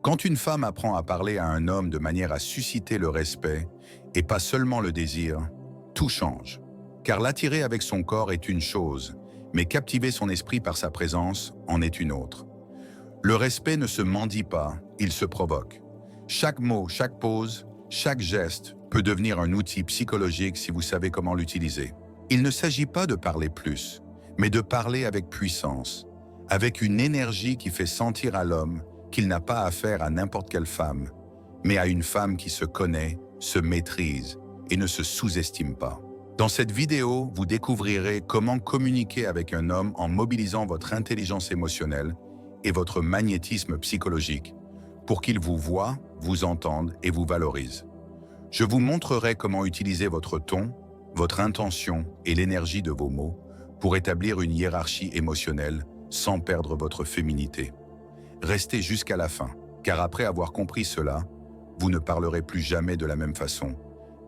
Quand une femme apprend à parler à un homme de manière à susciter le respect et pas seulement le désir, tout change. Car l'attirer avec son corps est une chose, mais captiver son esprit par sa présence en est une autre. Le respect ne se mendie pas, il se provoque. Chaque mot, chaque pose, chaque geste peut devenir un outil psychologique si vous savez comment l'utiliser. Il ne s'agit pas de parler plus, mais de parler avec puissance, avec une énergie qui fait sentir à l'homme qu'il n'a pas affaire à n'importe quelle femme, mais à une femme qui se connaît, se maîtrise et ne se sous-estime pas. Dans cette vidéo, vous découvrirez comment communiquer avec un homme en mobilisant votre intelligence émotionnelle et votre magnétisme psychologique pour qu'il vous voie, vous entende et vous valorise. Je vous montrerai comment utiliser votre ton, votre intention et l'énergie de vos mots pour établir une hiérarchie émotionnelle sans perdre votre féminité. Restez jusqu'à la fin, car après avoir compris cela, vous ne parlerez plus jamais de la même façon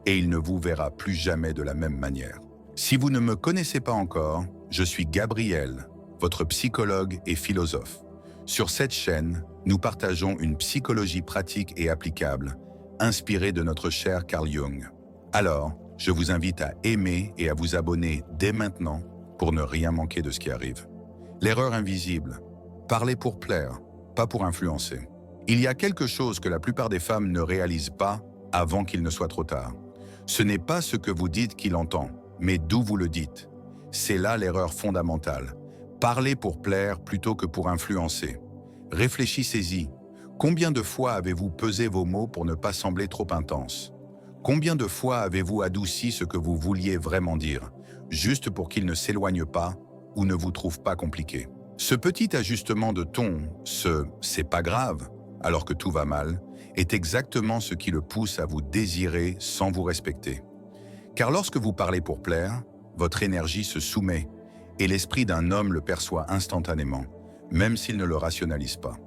et il ne vous verra plus jamais de la même manière. Si vous ne me connaissez pas encore, je suis Gabriel, votre psychologue et philosophe. Sur cette chaîne, nous partageons une psychologie pratique et applicable, inspirée de notre cher Carl Jung. Alors, je vous invite à aimer et à vous abonner dès maintenant pour ne rien manquer de ce qui arrive. L'erreur invisible, parler pour plaire, pas pour influencer. Il y a quelque chose que la plupart des femmes ne réalisent pas avant qu'il ne soit trop tard. Ce n'est pas ce que vous dites qu'il entend, mais d'où vous le dites. C'est là l'erreur fondamentale. Parlez pour plaire plutôt que pour influencer. Réfléchissez-y. Combien de fois avez-vous pesé vos mots pour ne pas sembler trop intense? Combien de fois avez-vous adouci ce que vous vouliez vraiment dire, juste pour qu'il ne s'éloigne pas ou ne vous trouve pas compliqué? Ce petit ajustement de ton, ce « c'est pas grave », alors que tout va mal, est exactement ce qui le pousse à vous désirer sans vous respecter. Car lorsque vous parlez pour plaire, votre énergie se soumet et l'esprit d'un homme le perçoit instantanément, même s'il ne le rationalise pas.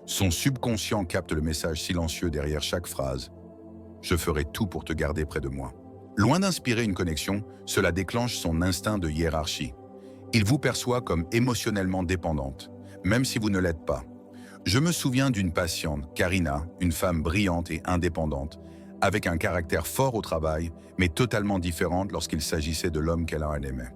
Son subconscient capte le message silencieux derrière chaque phrase. « Je ferai tout pour te garder près de moi ». Loin d'inspirer une connexion, cela déclenche son instinct de hiérarchie. Il vous perçoit comme émotionnellement dépendante, même si vous ne l'êtes pas. Je me souviens d'une patiente, Karina, une femme brillante et indépendante, avec un caractère fort au travail, mais totalement différente lorsqu'il s'agissait de l'homme qu'elle aimait.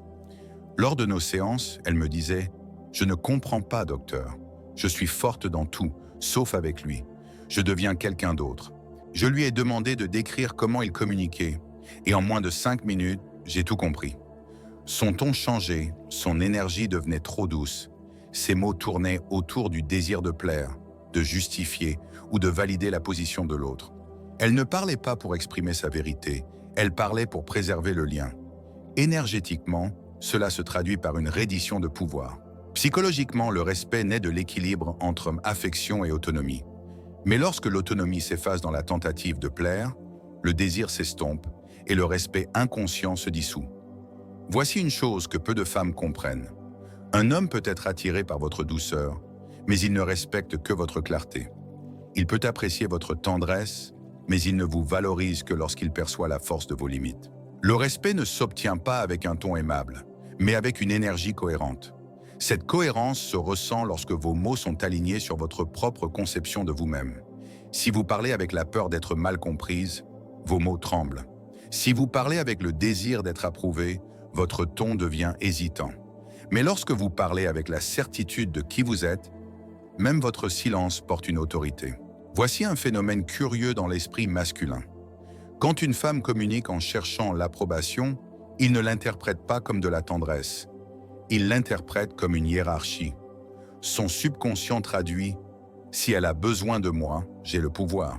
Lors de nos séances, elle me disait « Je ne comprends pas, docteur. Je suis forte dans tout, sauf avec lui. Je deviens quelqu'un d'autre. » Je lui ai demandé de décrire comment il communiquait, et en moins de 5 minutes, j'ai tout compris. Son ton changeait, son énergie devenait trop douce. Ses mots tournaient autour du désir de plaire, de justifier ou de valider la position de l'autre. Elle ne parlait pas pour exprimer sa vérité, elle parlait pour préserver le lien. Énergétiquement, cela se traduit par une reddition de pouvoir. Psychologiquement, le respect naît de l'équilibre entre affection et autonomie. Mais lorsque l'autonomie s'efface dans la tentative de plaire, le désir s'estompe et le respect inconscient se dissout. Voici une chose que peu de femmes comprennent. Un homme peut être attiré par votre douceur, mais il ne respecte que votre clarté. Il peut apprécier votre tendresse, mais il ne vous valorise que lorsqu'il perçoit la force de vos limites. Le respect ne s'obtient pas avec un ton aimable, mais avec une énergie cohérente. Cette cohérence se ressent lorsque vos mots sont alignés sur votre propre conception de vous-même. Si vous parlez avec la peur d'être mal comprise, vos mots tremblent. Si vous parlez avec le désir d'être approuvé, votre ton devient hésitant. Mais lorsque vous parlez avec la certitude de qui vous êtes, même votre silence porte une autorité. Voici un phénomène curieux dans l'esprit masculin. Quand une femme communique en cherchant l'approbation, il ne l'interprète pas comme de la tendresse. Il l'interprète comme une hiérarchie. Son subconscient traduit « Si elle a besoin de moi, j'ai le pouvoir ».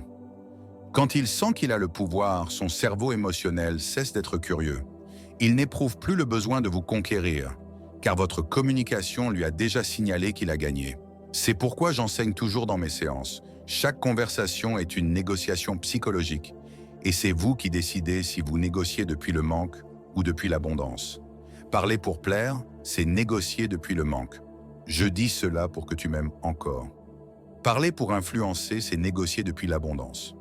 Quand il sent qu'il a le pouvoir, son cerveau émotionnel cesse d'être curieux. Il n'éprouve plus le besoin de vous conquérir, car votre communication lui a déjà signalé qu'il a gagné. C'est pourquoi j'enseigne toujours dans mes séances. Chaque conversation est une négociation psychologique, et c'est vous qui décidez si vous négociez depuis le manque ou depuis l'abondance. Parler pour plaire, c'est négocier depuis le manque. Je dis cela pour que tu m'aimes encore. Parler pour influencer, c'est négocier depuis l'abondance.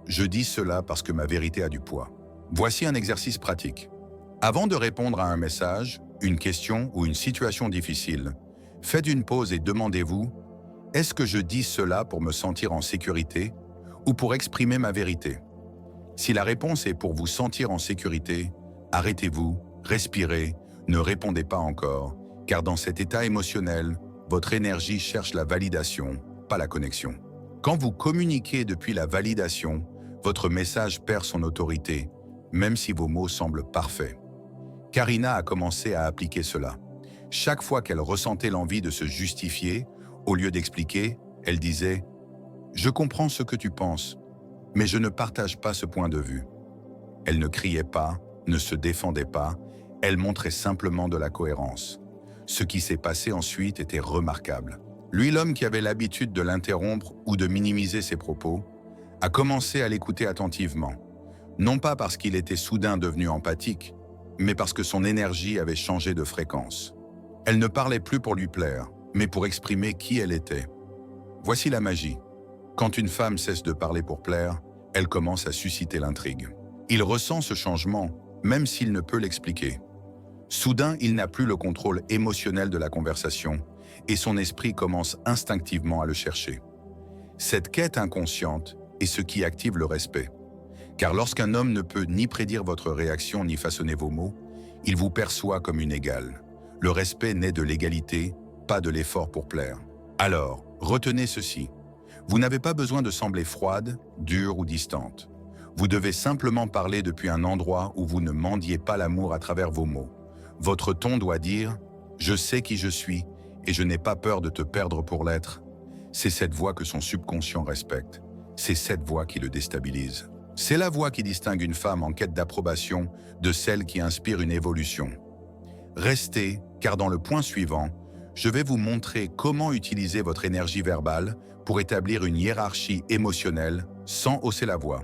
Je dis cela parce que ma vérité a du poids. Voici un exercice pratique. Avant de répondre à un message, une question ou une situation difficile, faites une pause et demandez-vous Est-ce que je dis cela pour me sentir en sécurité ou pour exprimer ma vérité? Si la réponse est pour vous sentir en sécurité, arrêtez-vous, respirez, ne répondez pas encore, car dans cet état émotionnel, votre énergie cherche la validation, pas la connexion. Quand vous communiquez depuis la validation, votre message perd son autorité, même si vos mots semblent parfaits. Karina a commencé à appliquer cela. Chaque fois qu'elle ressentait l'envie de se justifier, au lieu d'expliquer, elle disait « Je comprends ce que tu penses, mais je ne partage pas ce point de vue. » Elle ne criait pas, ne se défendait pas, elle montrait simplement de la cohérence. Ce qui s'est passé ensuite était remarquable. Lui, l'homme qui avait l'habitude de l'interrompre ou de minimiser ses propos, a commencé à l'écouter attentivement. Non pas parce qu'il était soudain devenu empathique, mais parce que son énergie avait changé de fréquence. Elle ne parlait plus pour lui plaire, mais pour exprimer qui elle était. Voici la magie. Quand une femme cesse de parler pour plaire, elle commence à susciter l'intrigue. Il ressent ce changement, même s'il ne peut l'expliquer. Soudain, il n'a plus le contrôle émotionnel de la conversation, et son esprit commence instinctivement à le chercher. Cette quête inconsciente est ce qui active le respect. Car lorsqu'un homme ne peut ni prédire votre réaction ni façonner vos mots, il vous perçoit comme une égale. Le respect naît de l'égalité, pas de l'effort pour plaire. Alors, retenez ceci. Vous n'avez pas besoin de sembler froide, dure ou distante. Vous devez simplement parler depuis un endroit où vous ne mendiez pas l'amour à travers vos mots. Votre ton doit dire « Je sais qui je suis et je n'ai pas peur de te perdre pour l'être ». C'est cette voix que son subconscient respecte. C'est cette voix qui le déstabilise. C'est la voix qui distingue une femme en quête d'approbation de celle qui inspire une évolution. Restez, car dans le point suivant, je vais vous montrer comment utiliser votre énergie verbale pour établir une hiérarchie émotionnelle sans hausser la voix,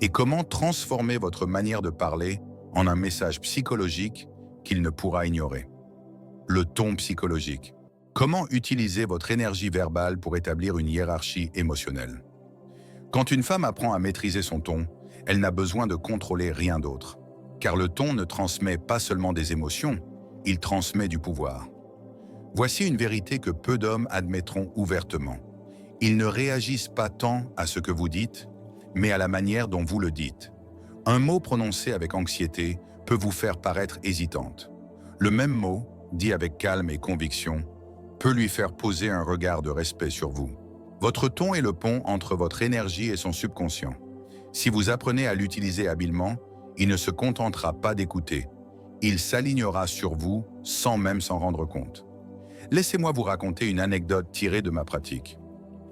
et comment transformer votre manière de parler en un message psychologique qu'il ne pourra ignorer. Le ton psychologique. Comment utiliser votre énergie verbale pour établir une hiérarchie émotionnelle? Quand une femme apprend à maîtriser son ton, elle n'a besoin de contrôler rien d'autre. Car le ton ne transmet pas seulement des émotions, il transmet du pouvoir. Voici une vérité que peu d'hommes admettront ouvertement. Ils ne réagissent pas tant à ce que vous dites, mais à la manière dont vous le dites. Un mot prononcé avec anxiété peut vous faire paraître hésitante. Le même mot, dit avec calme et conviction, peut lui faire poser un regard de respect sur vous. Votre ton est le pont entre votre énergie et son subconscient. Si vous apprenez à l'utiliser habilement, il ne se contentera pas d'écouter. Il s'alignera sur vous sans même s'en rendre compte. Laissez-moi vous raconter une anecdote tirée de ma pratique.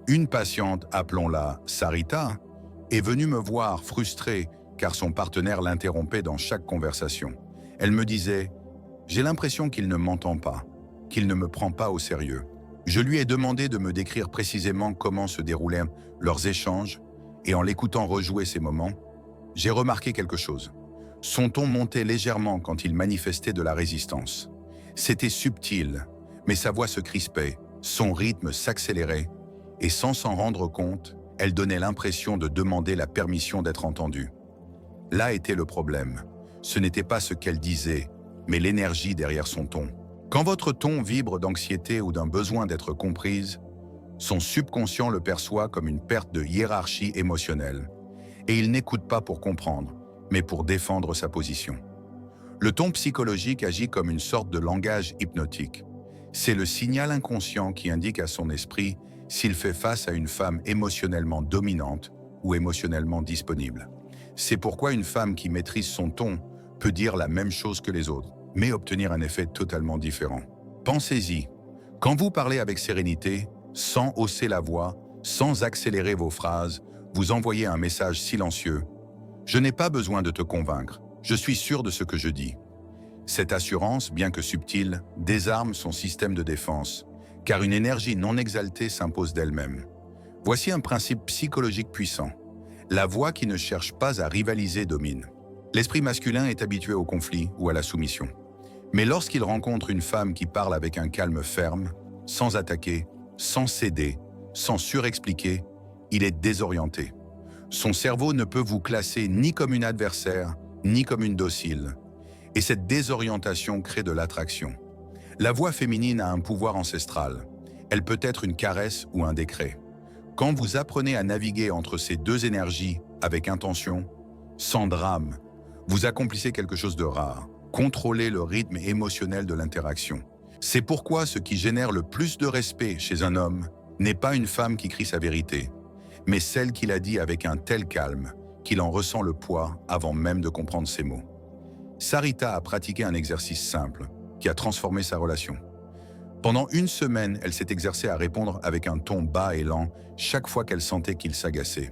Une patiente, appelons-la Sarita, est venue me voir frustrée car son partenaire l'interrompait dans chaque conversation. Elle me disait « J'ai l'impression qu'il ne m'entend pas, qu'il ne me prend pas au sérieux ». Je lui ai demandé de me décrire précisément comment se déroulaient leurs échanges et en l'écoutant rejouer ces moments, j'ai remarqué quelque chose. Son ton montait légèrement quand il manifestait de la résistance. C'était subtil, mais sa voix se crispait, son rythme s'accélérait et sans s'en rendre compte, elle donnait l'impression de demander la permission d'être entendue. Là était le problème. Ce n'était pas ce qu'elle disait, mais l'énergie derrière son ton. Quand votre ton vibre d'anxiété ou d'un besoin d'être comprise, son subconscient le perçoit comme une perte de hiérarchie émotionnelle, et il n'écoute pas pour comprendre, mais pour défendre sa position. Le ton psychologique agit comme une sorte de langage hypnotique. C'est le signal inconscient qui indique à son esprit s'il fait face à une femme émotionnellement dominante ou émotionnellement disponible. C'est pourquoi une femme qui maîtrise son ton peut dire la même chose que les autres, mais obtenir un effet totalement différent. Pensez-y, quand vous parlez avec sérénité, sans hausser la voix, sans accélérer vos phrases, vous envoyez un message silencieux. Je n'ai pas besoin de te convaincre, je suis sûr de ce que je dis. Cette assurance, bien que subtile, désarme son système de défense, car une énergie non exaltée s'impose d'elle-même. Voici un principe psychologique puissant. La voix qui ne cherche pas à rivaliser domine. L'esprit masculin est habitué au conflit ou à la soumission. Mais lorsqu'il rencontre une femme qui parle avec un calme ferme, sans attaquer, sans céder, sans surexpliquer, il est désorienté. Son cerveau ne peut vous classer ni comme une adversaire, ni comme une docile. Et cette désorientation crée de l'attraction. La voix féminine a un pouvoir ancestral. Elle peut être une caresse ou un décret. Quand vous apprenez à naviguer entre ces deux énergies avec intention, sans drame, vous accomplissez quelque chose de rare. Contrôlez le rythme émotionnel de l'interaction. C'est pourquoi ce qui génère le plus de respect chez un homme n'est pas une femme qui crie sa vérité, mais celle qui l'a dit avec un tel calme qu'il en ressent le poids avant même de comprendre ses mots. Sarita a pratiqué un exercice simple qui a transformé sa relation. Pendant une semaine, elle s'est exercée à répondre avec un ton bas et lent chaque fois qu'elle sentait qu'il s'agaçait.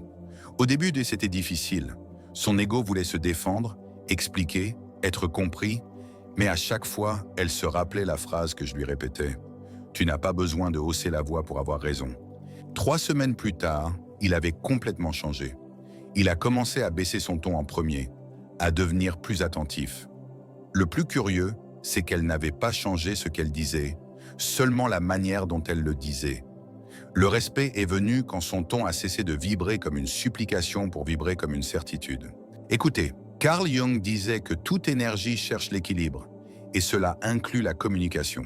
Au début, c'était difficile. Son ego voulait se défendre, expliquer, être compris, mais à chaque fois, elle se rappelait la phrase que je lui répétais. « Tu n'as pas besoin de hausser la voix pour avoir raison. » 3 semaines plus tard, il avait complètement changé. Il a commencé à baisser son ton en premier, à devenir plus attentif. Le plus curieux, c'est qu'elle n'avait pas changé ce qu'elle disait, seulement la manière dont elle le disait. Le respect est venu quand son ton a cessé de vibrer comme une supplication pour vibrer comme une certitude. Écoutez, Carl Jung disait que toute énergie cherche l'équilibre, et cela inclut la communication.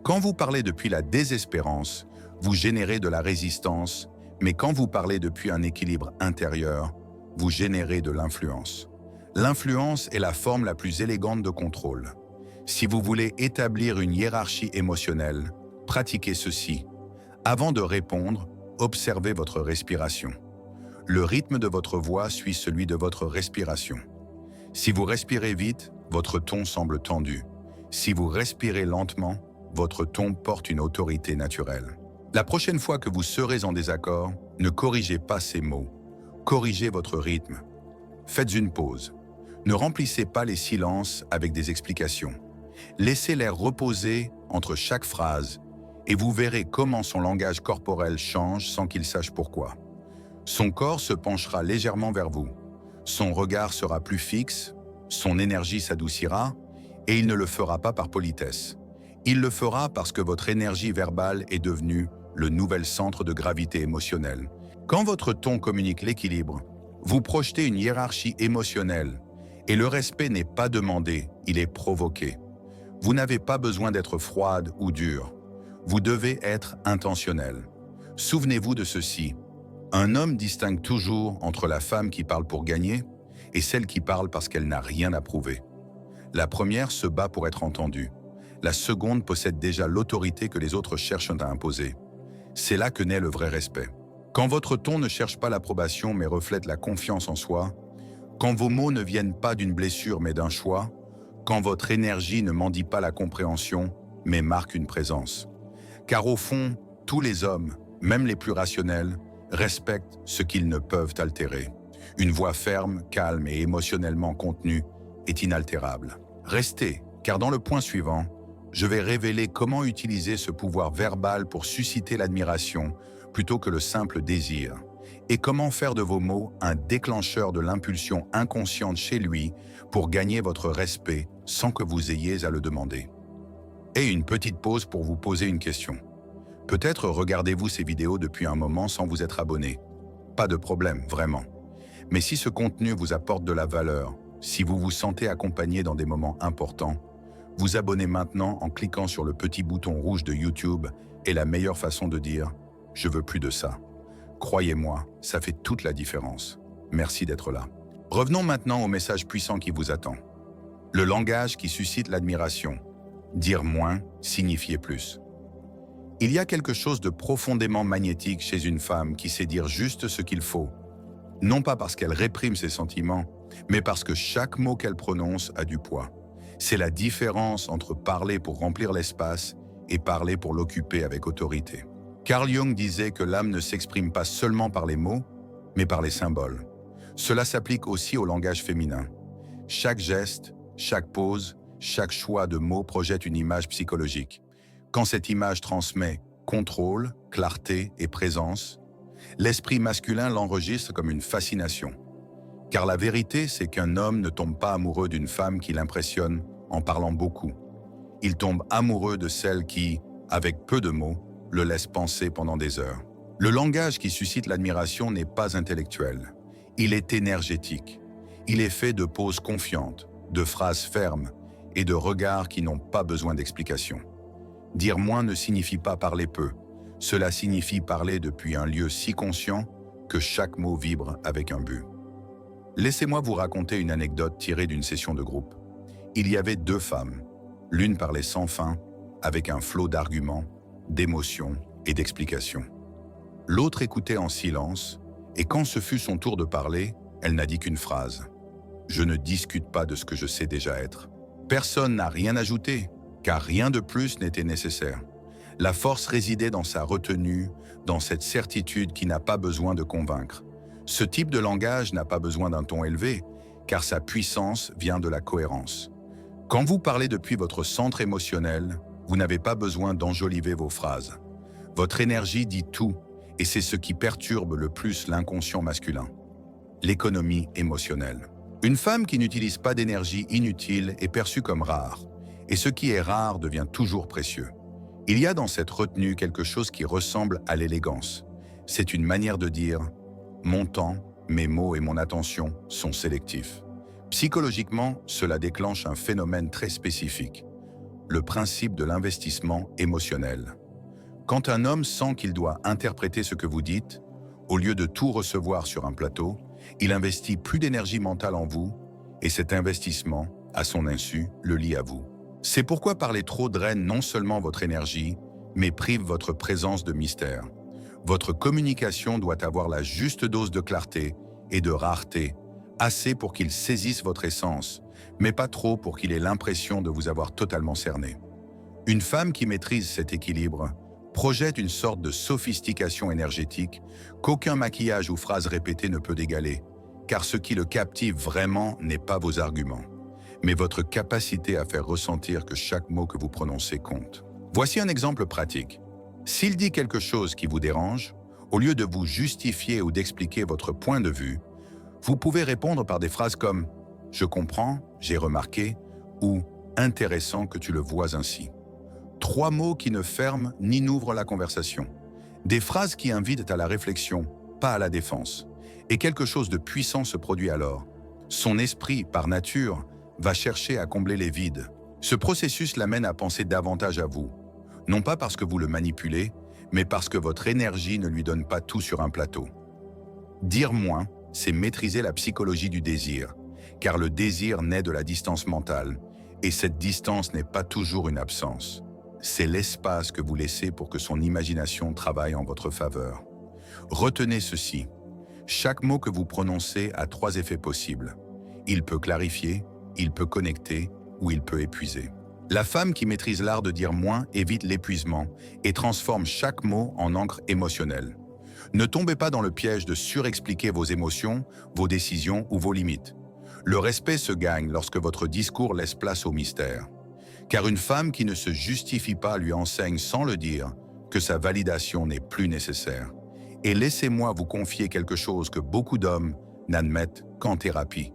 Quand vous parlez depuis la désespérance, vous générez de la résistance, mais quand vous parlez depuis un équilibre intérieur, vous générez de l'influence. L'influence est la forme la plus élégante de contrôle. Si vous voulez établir une hiérarchie émotionnelle, pratiquez ceci. Avant de répondre, observez votre respiration. Le rythme de votre voix suit celui de votre respiration. Si vous respirez vite, votre ton semble tendu. Si vous respirez lentement, votre ton porte une autorité naturelle. La prochaine fois que vous serez en désaccord, ne corrigez pas ces mots. Corrigez votre rythme. Faites une pause. Ne remplissez pas les silences avec des explications. Laissez-les reposer entre chaque phrase et vous verrez comment son langage corporel change sans qu'il sache pourquoi. Son corps se penchera légèrement vers vous. Son regard sera plus fixe, son énergie s'adoucira et il ne le fera pas par politesse. Il le fera parce que votre énergie verbale est devenue le nouvel centre de gravité émotionnelle. Quand votre ton communique l'équilibre, vous projetez une hiérarchie émotionnelle et le respect n'est pas demandé, il est provoqué. Vous n'avez pas besoin d'être froide ou dure. Vous devez être intentionnel. Souvenez-vous de ceci. Un homme distingue toujours entre la femme qui parle pour gagner et celle qui parle parce qu'elle n'a rien à prouver. La première se bat pour être entendue. La seconde possède déjà l'autorité que les autres cherchent à imposer. C'est là que naît le vrai respect. Quand votre ton ne cherche pas l'approbation mais reflète la confiance en soi, quand vos mots ne viennent pas d'une blessure mais d'un choix, quand votre énergie ne mendie pas la compréhension mais marque une présence. Car au fond, tous les hommes, même les plus rationnels, respectent ce qu'ils ne peuvent altérer. Une voix ferme, calme et émotionnellement contenue est inaltérable. Restez, car dans le point suivant, je vais révéler comment utiliser ce pouvoir verbal pour susciter l'admiration plutôt que le simple désir, et comment faire de vos mots un déclencheur de l'impulsion inconsciente chez lui pour gagner votre respect sans que vous ayez à le demander. Et une petite pause pour vous poser une question. Peut-être regardez-vous ces vidéos depuis un moment sans vous être abonné. Pas de problème, vraiment. Mais si ce contenu vous apporte de la valeur, si vous vous sentez accompagné dans des moments importants, vous abonnez maintenant en cliquant sur le petit bouton rouge de YouTube est la meilleure façon de dire « Je veux plus de ça ». Croyez-moi, ça fait toute la différence. Merci d'être là. Revenons maintenant au message puissant qui vous attend. Le langage qui suscite l'admiration. Dire moins, signifier plus. Il y a quelque chose de profondément magnétique chez une femme qui sait dire juste ce qu'il faut. Non pas parce qu'elle réprime ses sentiments, mais parce que chaque mot qu'elle prononce a du poids. C'est la différence entre parler pour remplir l'espace et parler pour l'occuper avec autorité. Carl Jung disait que l'âme ne s'exprime pas seulement par les mots, mais par les symboles. Cela s'applique aussi au langage féminin. Chaque geste, chaque pose, chaque choix de mots projette une image psychologique. Quand cette image transmet contrôle, clarté et présence, l'esprit masculin l'enregistre comme une fascination. Car la vérité, c'est qu'un homme ne tombe pas amoureux d'une femme qui l'impressionne en parlant beaucoup. Il tombe amoureux de celle qui, avec peu de mots, le laisse penser pendant des heures. Le langage qui suscite l'admiration n'est pas intellectuel. Il est énergétique. Il est fait de poses confiantes, de phrases fermes et de regards qui n'ont pas besoin d'explication. Dire moins ne signifie pas parler peu. Cela signifie parler depuis un lieu si conscient que chaque mot vibre avec un but. Laissez-moi vous raconter une anecdote tirée d'une session de groupe. Il y avait deux femmes. L'une parlait sans fin, avec un flot d'arguments, d'émotions et d'explications. L'autre écoutait en silence, et quand ce fut son tour de parler, elle n'a dit qu'une phrase. « Je ne discute pas de ce que je sais déjà être. » Personne n'a rien ajouté, car rien de plus n'était nécessaire. La force résidait dans sa retenue, dans cette certitude qui n'a pas besoin de convaincre. Ce type de langage n'a pas besoin d'un ton élevé, car sa puissance vient de la cohérence. Quand vous parlez depuis votre centre émotionnel, vous n'avez pas besoin d'enjoliver vos phrases. Votre énergie dit tout, et c'est ce qui perturbe le plus l'inconscient masculin. L'économie émotionnelle. Une femme qui n'utilise pas d'énergie inutile est perçue comme rare, et ce qui est rare devient toujours précieux. Il y a dans cette retenue quelque chose qui ressemble à l'élégance. C'est une manière de dire « mon temps, mes mots et mon attention sont sélectifs ». Psychologiquement, cela déclenche un phénomène très spécifique, le principe de l'investissement émotionnel. Quand un homme sent qu'il doit interpréter ce que vous dites, au lieu de tout recevoir sur un plateau, il investit plus d'énergie mentale en vous, et cet investissement, à son insu, le lie à vous. C'est pourquoi parler trop draine non seulement votre énergie, mais prive votre présence de mystère. Votre communication doit avoir la juste dose de clarté et de rareté, assez pour qu'il saisisse votre essence, mais pas trop pour qu'il ait l'impression de vous avoir totalement cerné. Une femme qui maîtrise cet équilibre projette une sorte de sophistication énergétique qu'aucun maquillage ou phrase répétée ne peut égaler, car ce qui le captive vraiment n'est pas vos arguments, mais votre capacité à faire ressentir que chaque mot que vous prononcez compte. Voici un exemple pratique. S'il dit quelque chose qui vous dérange, au lieu de vous justifier ou d'expliquer votre point de vue, vous pouvez répondre par des phrases comme « Je comprends, j'ai remarqué » ou « Intéressant que tu le vois ainsi ». 3 mots qui ne ferment ni n'ouvrent la conversation. Des phrases qui invitent à la réflexion, pas à la défense. Et quelque chose de puissant se produit alors. Son esprit, par nature, va chercher à combler les vides. Ce processus l'amène à penser davantage à vous. Non pas parce que vous le manipulez, mais parce que votre énergie ne lui donne pas tout sur un plateau. Dire moins, c'est maîtriser la psychologie du désir, car le désir naît de la distance mentale, et cette distance n'est pas toujours une absence. C'est l'espace que vous laissez pour que son imagination travaille en votre faveur. Retenez ceci. Chaque mot que vous prononcez a 3 effets possibles. Il peut clarifier, il peut connecter ou il peut épuiser. La femme qui maîtrise l'art de dire moins évite l'épuisement et transforme chaque mot en encre émotionnelle. Ne tombez pas dans le piège de surexpliquer vos émotions, vos décisions ou vos limites. Le respect se gagne lorsque votre discours laisse place au mystère. Car une femme qui ne se justifie pas lui enseigne sans le dire que sa validation n'est plus nécessaire. Et laissez-moi vous confier quelque chose que beaucoup d'hommes n'admettent qu'en thérapie.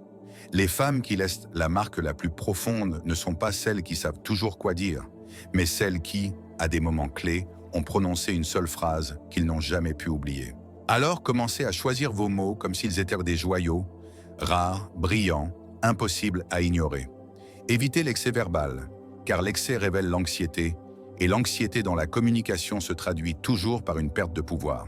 Les femmes qui laissent la marque la plus profonde ne sont pas celles qui savent toujours quoi dire, mais celles qui, à des moments clés, ont prononcé une seule phrase qu'ils n'ont jamais pu oublier. Alors commencez à choisir vos mots comme s'ils étaient des joyaux, rares, brillants, impossibles à ignorer. Évitez l'excès verbal, car l'excès révèle l'anxiété, et l'anxiété dans la communication se traduit toujours par une perte de pouvoir.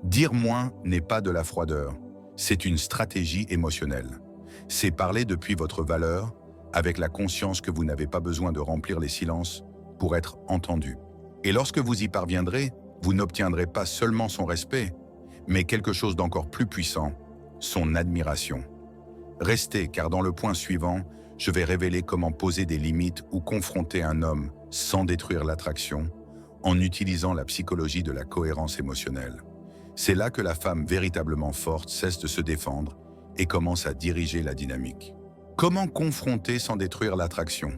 Dire moins n'est pas de la froideur, c'est une stratégie émotionnelle. C'est parler depuis votre valeur, avec la conscience que vous n'avez pas besoin de remplir les silences pour être entendu. Et lorsque vous y parviendrez, vous n'obtiendrez pas seulement son respect, mais quelque chose d'encore plus puissant, son admiration. Restez, car dans le point suivant, je vais révéler comment poser des limites ou confronter un homme sans détruire l'attraction, en utilisant la psychologie de la cohérence émotionnelle. C'est là que la femme véritablement forte cesse de se défendre et commence à diriger la dynamique. Comment confronter sans détruire l'attraction?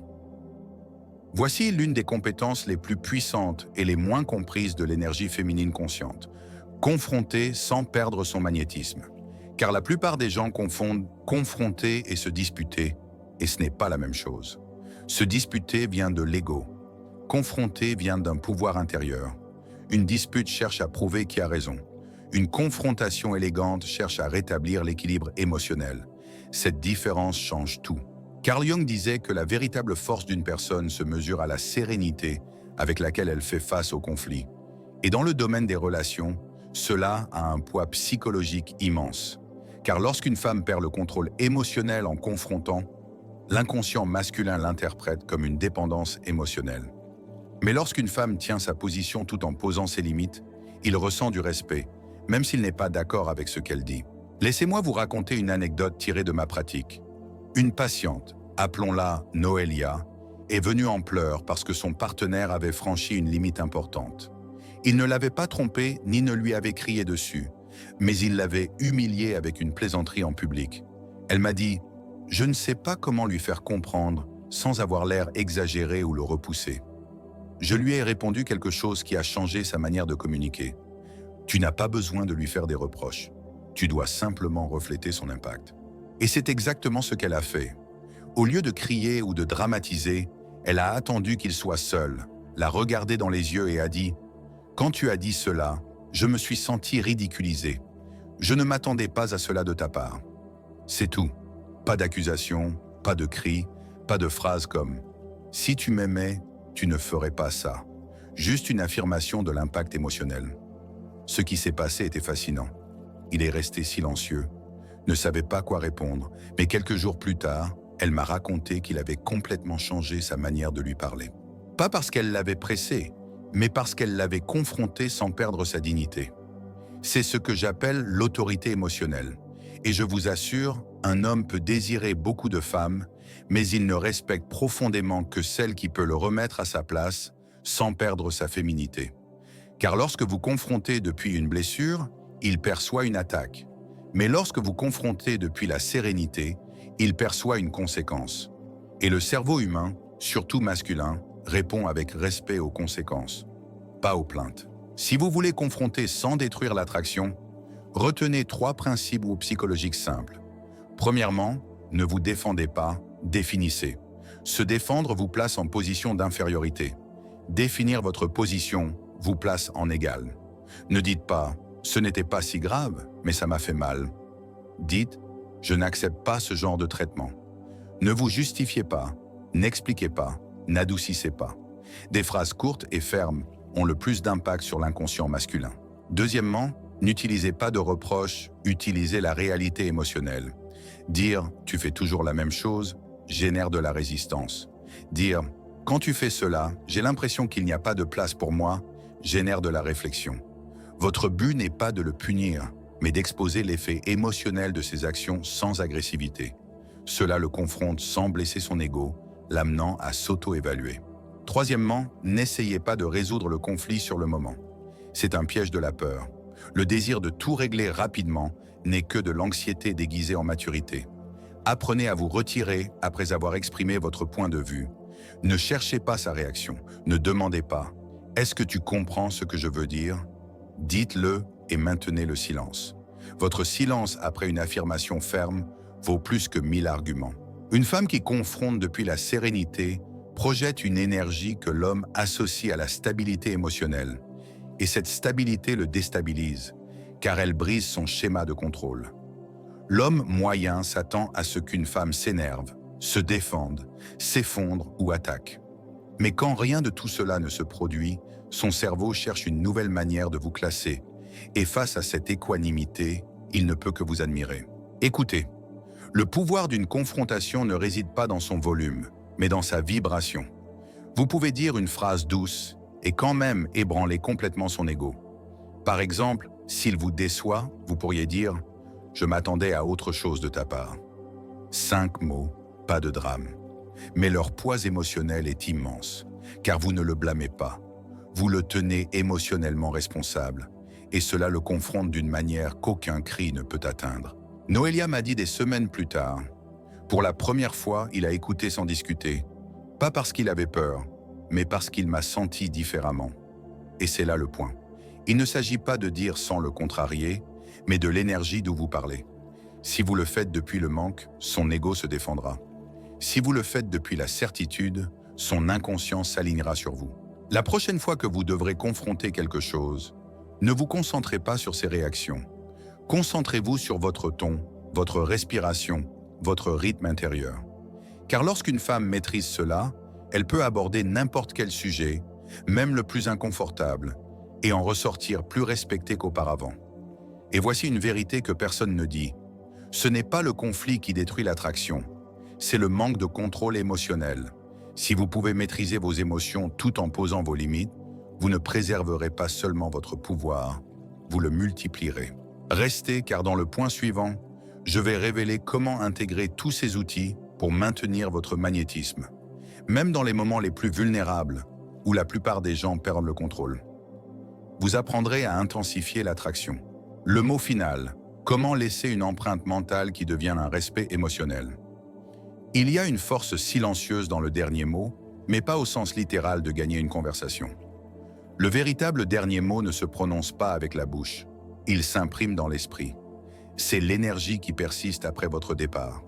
Voici l'une des compétences les plus puissantes et les moins comprises de l'énergie féminine consciente. Confronter sans perdre son magnétisme. Car la plupart des gens confondent confronter et se disputer, et ce n'est pas la même chose. Se disputer vient de l'ego. Confronter vient d'un pouvoir intérieur. Une dispute cherche à prouver qui a raison. Une confrontation élégante cherche à rétablir l'équilibre émotionnel. Cette différence change tout. Carl Jung disait que la véritable force d'une personne se mesure à la sérénité avec laquelle elle fait face au conflit. Et dans le domaine des relations, cela a un poids psychologique immense. Car lorsqu'une femme perd le contrôle émotionnel en confrontant, l'inconscient masculin l'interprète comme une dépendance émotionnelle. Mais lorsqu'une femme tient sa position tout en posant ses limites, il ressent du respect, même s'il n'est pas d'accord avec ce qu'elle dit. Laissez-moi vous raconter une anecdote tirée de ma pratique. Une patiente, appelons-la Noélia, est venue en pleurs parce que son partenaire avait franchi une limite importante. Il ne l'avait pas trompée ni ne lui avait crié dessus, mais il l'avait humiliée avec une plaisanterie en public. Elle m'a dit « Je ne sais pas comment lui faire comprendre sans avoir l'air exagéré ou le repousser. » Je lui ai répondu quelque chose qui a changé sa manière de communiquer. « Tu n'as pas besoin de lui faire des reproches. Tu dois simplement refléter son impact. » Et c'est exactement ce qu'elle a fait. Au lieu de crier ou de dramatiser, elle a attendu qu'il soit seul, l'a regardé dans les yeux et a dit « Quand tu as dit cela, je me suis senti ridiculisé. Je ne m'attendais pas à cela de ta part. » C'est tout. Pas d'accusation, pas de cris, pas de phrases comme « Si tu m'aimais, tu ne ferais pas ça. » Juste une affirmation de l'impact émotionnel. Ce qui s'est passé était fascinant. Il est resté silencieux, ne savait pas quoi répondre, mais quelques jours plus tard, elle m'a raconté qu'il avait complètement changé sa manière de lui parler. Pas parce qu'elle l'avait pressé, mais parce qu'elle l'avait confronté sans perdre sa dignité. C'est ce que j'appelle l'autorité émotionnelle. Et je vous assure, un homme peut désirer beaucoup de femmes, mais il ne respecte profondément que celle qui peut le remettre à sa place sans perdre sa féminité. Car lorsque vous confrontez depuis une blessure, il perçoit une attaque. Mais lorsque vous confrontez depuis la sérénité, il perçoit une conséquence. Et le cerveau humain, surtout masculin, répond avec respect aux conséquences, pas aux plaintes. Si vous voulez confronter sans détruire l'attraction, retenez 3 principes ou psychologiques simples. Premièrement, ne vous défendez pas, définissez. Se défendre vous place en position d'infériorité. Définir votre position vous place en égal. Ne dites pas « ce n'était pas si grave, mais ça m'a fait mal ». Dites « je n'accepte pas ce genre de traitement ». Ne vous justifiez pas, n'expliquez pas, n'adoucissez pas. Des phrases courtes et fermes ont le plus d'impact sur l'inconscient masculin. Deuxièmement, n'utilisez pas de reproches, utilisez la réalité émotionnelle. Dire « tu fais toujours la même chose » génère de la résistance. Dire « quand tu fais cela, j'ai l'impression qu'il n'y a pas de place pour moi » génère de la réflexion. Votre but n'est pas de le punir, mais d'exposer l'effet émotionnel de ses actions sans agressivité. Cela le confronte sans blesser son ego, l'amenant à s'auto-évaluer. Troisièmement, n'essayez pas de résoudre le conflit sur le moment. C'est un piège de la peur. Le désir de tout régler rapidement n'est que de l'anxiété déguisée en maturité. Apprenez à vous retirer après avoir exprimé votre point de vue. Ne cherchez pas sa réaction, ne demandez pas « Est-ce que tu comprends ce que je veux dire ?» Dites-le et maintenez le silence. Votre silence après une affirmation ferme vaut plus que 1000 arguments. Une femme qui confronte depuis la sérénité projette une énergie que l'homme associe à la stabilité émotionnelle. Et cette stabilité le déstabilise, car elle brise son schéma de contrôle. L'homme moyen s'attend à ce qu'une femme s'énerve, se défende, s'effondre ou attaque. Mais quand rien de tout cela ne se produit, son cerveau cherche une nouvelle manière de vous classer. Et face à cette équanimité, il ne peut que vous admirer. Écoutez, le pouvoir d'une confrontation ne réside pas dans son volume, mais dans sa vibration. Vous pouvez dire une phrase douce et quand même ébranler complètement son ego. Par exemple, s'il vous déçoit, vous pourriez dire « Je m'attendais à autre chose de ta part ». 5 mots, pas de drame. Mais leur poids émotionnel est immense, car vous ne le blâmez pas. Vous le tenez émotionnellement responsable, et cela le confronte d'une manière qu'aucun cri ne peut atteindre. Noélia m'a dit des semaines plus tard. Pour la première fois, il a écouté sans discuter, pas parce qu'il avait peur, mais parce qu'il m'a senti différemment. Et c'est là le point. Il ne s'agit pas de dire sans le contrarier, mais de l'énergie d'où vous parlez. Si vous le faites depuis le manque, son ego se défendra. Si vous le faites depuis la certitude, son inconscient s'alignera sur vous. La prochaine fois que vous devrez confronter quelque chose, ne vous concentrez pas sur ses réactions. Concentrez-vous sur votre ton, votre respiration, votre rythme intérieur. Car lorsqu'une femme maîtrise cela, elle peut aborder n'importe quel sujet, même le plus inconfortable, et en ressortir plus respecté qu'auparavant. Et voici une vérité que personne ne dit. Ce n'est pas le conflit qui détruit l'attraction, c'est le manque de contrôle émotionnel. Si vous pouvez maîtriser vos émotions tout en posant vos limites, vous ne préserverez pas seulement votre pouvoir, vous le multiplierez. Restez, car dans le point suivant, je vais révéler comment intégrer tous ces outils pour maintenir votre magnétisme, même dans les moments les plus vulnérables, où la plupart des gens perdent le contrôle. Vous apprendrez à intensifier l'attraction. Le mot final, comment laisser une empreinte mentale qui devient un respect émotionnel. Il y a une force silencieuse dans le dernier mot, mais pas au sens littéral de gagner une conversation. Le véritable dernier mot ne se prononce pas avec la bouche, il s'imprime dans l'esprit. C'est l'énergie qui persiste après votre départ.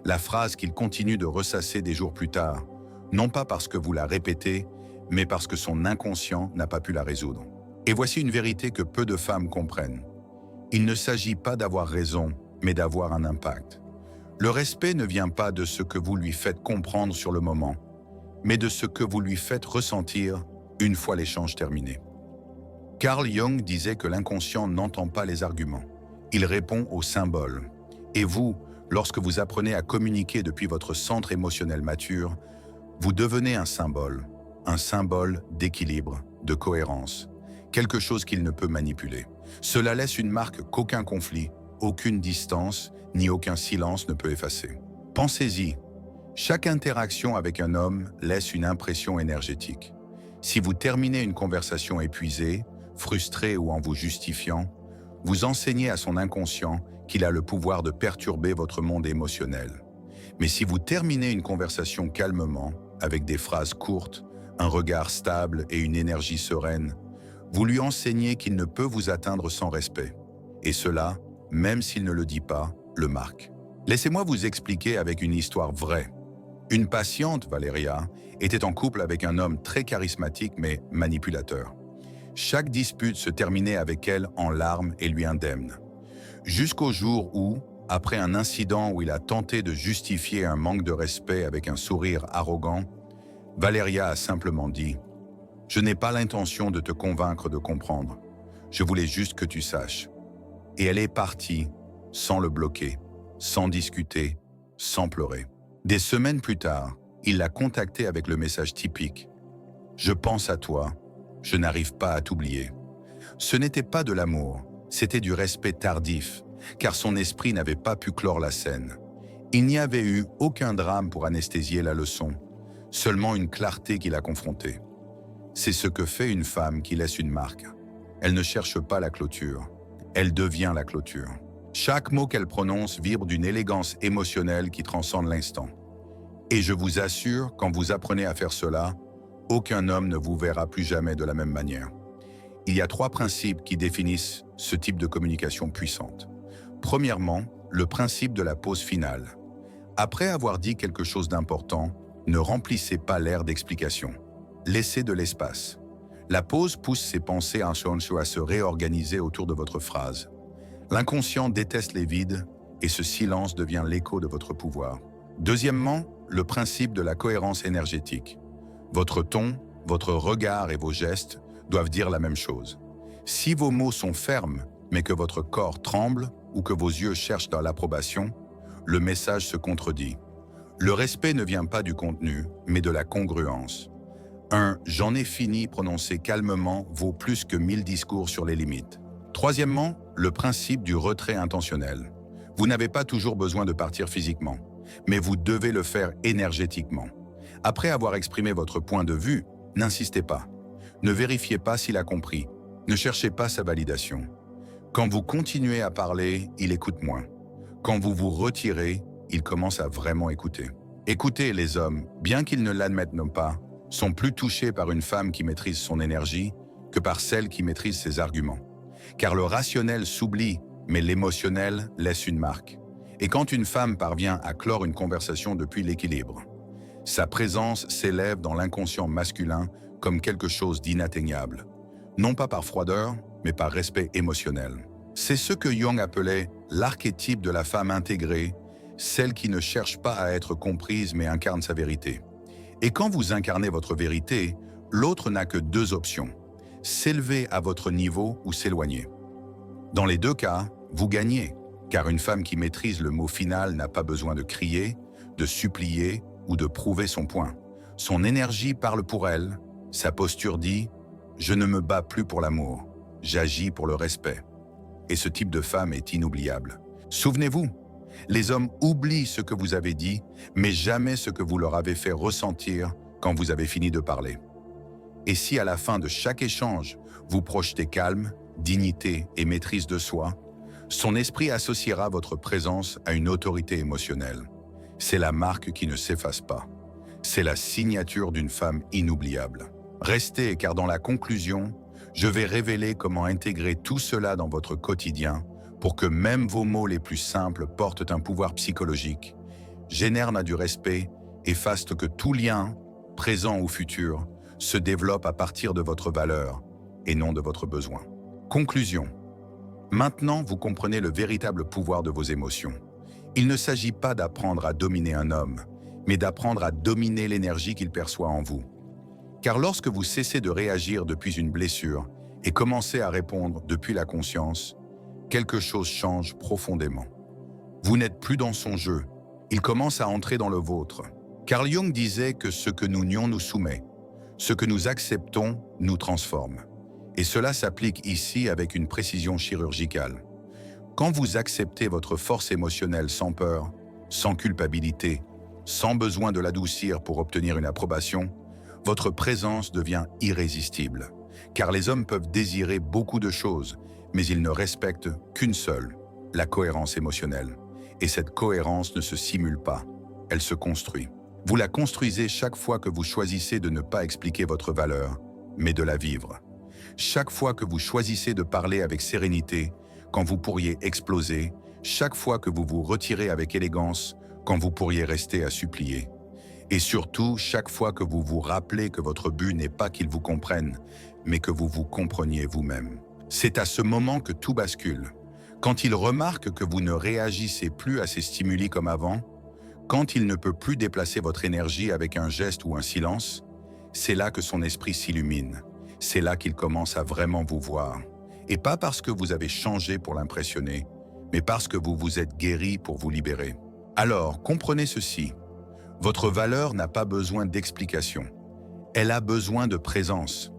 La phrase qu'il continue de ressasser des jours plus tard, non pas parce que vous la répétez, mais parce que son inconscient n'a pas pu la résoudre. Et voici une vérité que peu de femmes comprennent. Il ne s'agit pas d'avoir raison, mais d'avoir un impact. Le respect ne vient pas de ce que vous lui faites comprendre sur le moment, mais de ce que vous lui faites ressentir une fois l'échange terminé. Carl Jung disait que l'inconscient n'entend pas les arguments, il répond aux symboles. Et vous, lorsque vous apprenez à communiquer depuis votre centre émotionnel mature, vous devenez un symbole d'équilibre, de cohérence, quelque chose qu'il ne peut manipuler. Cela laisse une marque qu'aucun conflit, aucune distance, ni aucun silence ne peut effacer. Pensez-y, chaque interaction avec un homme laisse une impression énergétique. Si vous terminez une conversation épuisée, frustré ou en vous justifiant, vous enseignez à son inconscient qu'il a le pouvoir de perturber votre monde émotionnel. Mais si vous terminez une conversation calmement, avec des phrases courtes, un regard stable et une énergie sereine, vous lui enseignez qu'il ne peut vous atteindre sans respect. Et cela, même s'il ne le dit pas, le marque. Laissez-moi vous expliquer avec une histoire vraie. Une patiente, Valéria, était en couple avec un homme très charismatique mais manipulateur. Chaque dispute se terminait avec elle en larmes et lui indemne. Jusqu'au jour où, après un incident où il a tenté de justifier un manque de respect avec un sourire arrogant, Valéria a simplement dit « Je n'ai pas l'intention de te convaincre de comprendre. Je voulais juste que tu saches. » Et elle est partie, sans le bloquer, sans discuter, sans pleurer. Des semaines plus tard, il l'a contactée avec le message typique « Je pense à toi, je n'arrive pas à t'oublier. » Ce n'était pas de l'amour, c'était du respect tardif, car son esprit n'avait pas pu clore la scène. Il n'y avait eu aucun drame pour anesthésier la leçon, seulement une clarté qui l'a confrontée. C'est ce que fait une femme qui laisse une marque. Elle ne cherche pas la clôture, elle devient la clôture. Chaque mot qu'elle prononce vibre d'une élégance émotionnelle qui transcende l'instant. Et je vous assure, quand vous apprenez à faire cela, aucun homme ne vous verra plus jamais de la même manière. Il y a 3 principes qui définissent ce type de communication puissante. Premièrement, le principe de la pause finale. Après avoir dit quelque chose d'important, ne remplissez pas l'air d'explication. Laissez de l'espace. La pause pousse ses pensées à se réorganiser autour de votre phrase. L'inconscient déteste les vides et ce silence devient l'écho de votre pouvoir. Deuxièmement, le principe de la cohérence énergétique. Votre ton, votre regard et vos gestes doivent dire la même chose. Si vos mots sont fermes, mais que votre corps tremble ou que vos yeux cherchent dans l'approbation, le message se contredit. Le respect ne vient pas du contenu, mais de la congruence. Un « j'en ai fini » prononcé calmement vaut plus que 1000 discours sur les limites. Troisièmement, le principe du retrait intentionnel. Vous n'avez pas toujours besoin de partir physiquement, mais vous devez le faire énergétiquement. Après avoir exprimé votre point de vue, n'insistez pas. Ne vérifiez pas s'il a compris. Ne cherchez pas sa validation. Quand vous continuez à parler, il écoute moins. Quand vous vous retirez, il commence à vraiment écouter. Écoutez, les hommes, bien qu'ils ne l'admettent pas, sont plus touchés par une femme qui maîtrise son énergie que par celle qui maîtrise ses arguments. Car le rationnel s'oublie, mais l'émotionnel laisse une marque. Et quand une femme parvient à clore une conversation depuis l'équilibre, sa présence s'élève dans l'inconscient masculin comme quelque chose d'inatteignable. Non pas par froideur, mais par respect émotionnel. C'est ce que Jung appelait l'archétype de la femme intégrée, celle qui ne cherche pas à être comprise mais incarne sa vérité. Et quand vous incarnez votre vérité, l'autre n'a que 2 options. s'élever à votre niveau ou s'éloigner. Dans les deux cas, vous gagnez, car une femme qui maîtrise le mot final n'a pas besoin de crier, de supplier ou de prouver son point. Son énergie parle pour elle, sa posture dit « Je ne me bats plus pour l'amour, j'agis pour le respect ». Et ce type de femme est inoubliable. Souvenez-vous, les hommes oublient ce que vous avez dit, mais jamais ce que vous leur avez fait ressentir quand vous avez fini de parler. Et si à la fin de chaque échange, vous projetez calme, dignité et maîtrise de soi, son esprit associera votre présence à une autorité émotionnelle. C'est la marque qui ne s'efface pas. C'est la signature d'une femme inoubliable. Restez, car dans la conclusion, je vais révéler comment intégrer tout cela dans votre quotidien pour que même vos mots les plus simples portent un pouvoir psychologique, génèrent du respect et fassent que tout lien, présent ou futur, se développe à partir de votre valeur et non de votre besoin. Conclusion. Maintenant, vous comprenez le véritable pouvoir de vos émotions. Il ne s'agit pas d'apprendre à dominer un homme, mais d'apprendre à dominer l'énergie qu'il perçoit en vous. Car lorsque vous cessez de réagir depuis une blessure et commencez à répondre depuis la conscience, quelque chose change profondément. Vous n'êtes plus dans son jeu, il commence à entrer dans le vôtre. Carl Jung disait que ce que nous nions nous soumet, ce que nous acceptons nous transforme. Et cela s'applique ici avec une précision chirurgicale. Quand vous acceptez votre force émotionnelle sans peur, sans culpabilité, sans besoin de l'adoucir pour obtenir une approbation, votre présence devient irrésistible. Car les hommes peuvent désirer beaucoup de choses, mais ils ne respectent qu'une seule, la cohérence émotionnelle. Et cette cohérence ne se simule pas, elle se construit. Vous la construisez chaque fois que vous choisissez de ne pas expliquer votre valeur, mais de la vivre. Chaque fois que vous choisissez de parler avec sérénité, quand vous pourriez exploser, chaque fois que vous vous retirez avec élégance, quand vous pourriez rester à supplier. Et surtout, chaque fois que vous vous rappelez que votre but n'est pas qu'ils vous comprennent, mais que vous vous compreniez vous-même. C'est à ce moment que tout bascule. Quand il remarque que vous ne réagissez plus à ces stimuli comme avant, quand il ne peut plus déplacer votre énergie avec un geste ou un silence, c'est là que son esprit s'illumine. C'est là qu'il commence à vraiment vous voir. Et pas parce que vous avez changé pour l'impressionner, mais parce que vous vous êtes guéri pour vous libérer. Alors, comprenez ceci. Votre valeur n'a pas besoin d'explication. Elle a besoin de présence.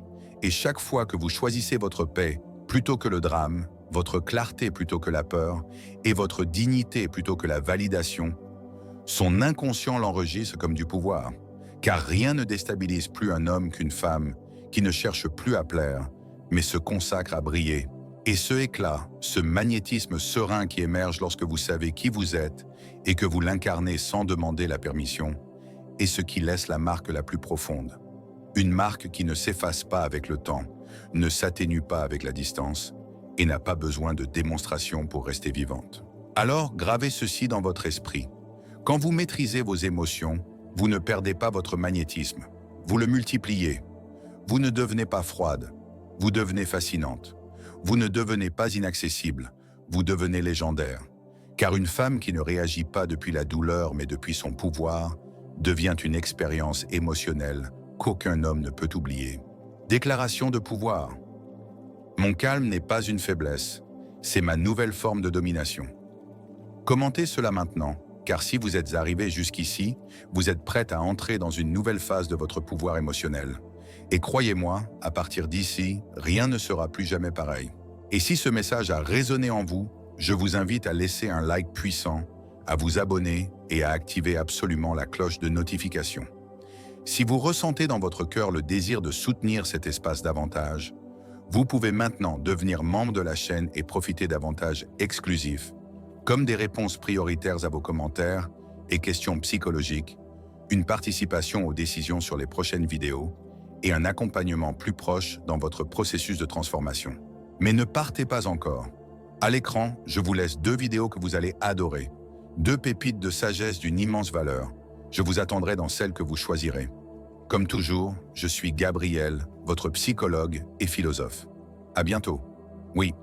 Et chaque fois que vous choisissez votre paix plutôt que le drame, votre clarté plutôt que la peur, et votre dignité plutôt que la validation, son inconscient l'enregistre comme du pouvoir. Car rien ne déstabilise plus un homme qu'une femme qui ne cherche plus à plaire, mais se consacre à briller. Et ce éclat, ce magnétisme serein qui émerge lorsque vous savez qui vous êtes et que vous l'incarnez sans demander la permission, est ce qui laisse la marque la plus profonde. Une marque qui ne s'efface pas avec le temps, ne s'atténue pas avec la distance et n'a pas besoin de démonstration pour rester vivante. Alors, gravez ceci dans votre esprit. Quand vous maîtrisez vos émotions, vous ne perdez pas votre magnétisme. Vous le multipliez. Vous ne devenez pas froide. Vous devenez fascinante. Vous ne devenez pas inaccessible. Vous devenez légendaire. Car une femme qui ne réagit pas depuis la douleur mais depuis son pouvoir devient une expérience émotionnelle qu'aucun homme ne peut oublier. Déclaration de pouvoir. Mon calme n'est pas une faiblesse, c'est ma nouvelle forme de domination. Commentez cela maintenant, car si vous êtes arrivé jusqu'ici, vous êtes prête à entrer dans une nouvelle phase de votre pouvoir émotionnel. Et croyez-moi, à partir d'ici, rien ne sera plus jamais pareil. Et si ce message a résonné en vous, je vous invite à laisser un like puissant, à vous abonner et à activer absolument la cloche de notification. Si vous ressentez dans votre cœur le désir de soutenir cet espace davantage, vous pouvez maintenant devenir membre de la chaîne et profiter d'avantages exclusifs, comme des réponses prioritaires à vos commentaires et questions psychologiques, une participation aux décisions sur les prochaines vidéos et un accompagnement plus proche dans votre processus de transformation. Mais ne partez pas encore. À l'écran, je vous laisse 2 vidéos que vous allez adorer, 2 pépites de sagesse d'une immense valeur. Je vous attendrai dans celle que vous choisirez. Comme toujours, je suis Gabriel, votre psychologue et philosophe. À bientôt. Oui.